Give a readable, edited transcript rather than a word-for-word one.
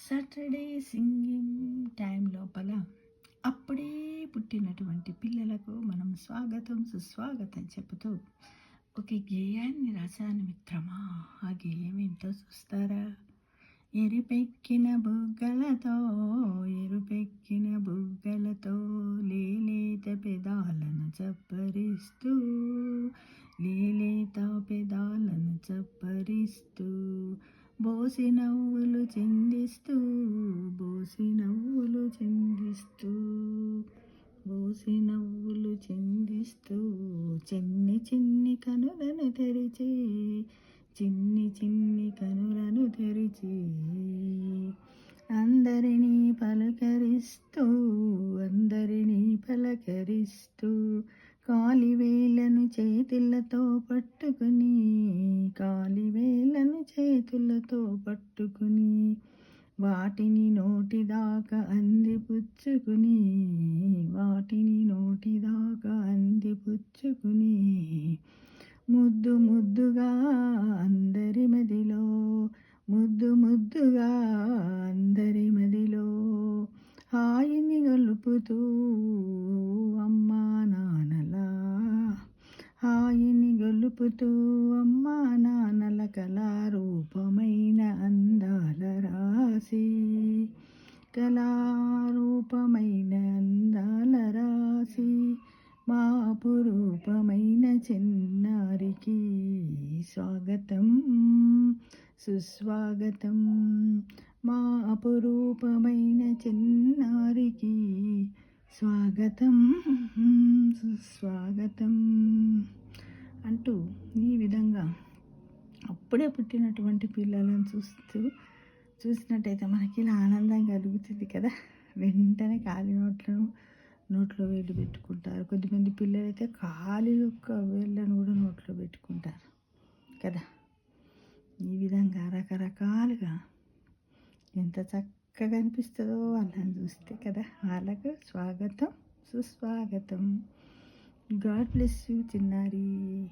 Saturday singing time లోపల అప్పుడే పుట్టినటువంటి పిల్లలకు మనం స్వాగతం సుస్వాగతం చెబుతూ ఒక గేయాన్ని రాశాను మిత్రమా. ఆ గేయం ఏంటో చూస్తారా? ఎరుపెక్కిన బుగ్గలతో లేలేత పెదాలను చప్పరిస్తూ బోసి నవ్వులు చిందిస్తూ చిన్ని కనులను తెరిచి అందరినీ పలకరిస్తూ కాలివేలను చేతులతో పట్టుకుని వాటిని నోటిదాకా అందిపుచ్చుకుని ముద్దుగా అందరి మదిలో హాయిని గొలుపుతూ అమ్మా నాన్నల కళారూపమైన అందాల రాసి మా అపురూపమైన చిన్నారికి స్వాగతం సుస్వాగతం. మా అపురూపమైన చిన్నారికి స్వాగతం సుస్వాగతం అంటూ ఈ విధంగా అప్పుడే పుట్టినటువంటి పిల్లలను చూసినట్టయితే మనకి ఇలా ఆనందం కలుగుతుంది కదా. వెంటనే ఖాళీ నోట్లో వేలు పెట్టుకుంటారు. కొద్దిమంది పిల్లలు అయితే ఖాళీ యొక్క వేళ్ళను కూడా నోట్లో పెట్టుకుంటారు కదా. ఈ విధంగా రకరకాలుగా ఎంత చక్కగా అనిపిస్తుందో వాళ్ళని చూస్తే కదా. వాళ్ళకు స్వాగతం సుస్వాగతం. గాడ్ బ్లెస్ యూ చిన్నారి.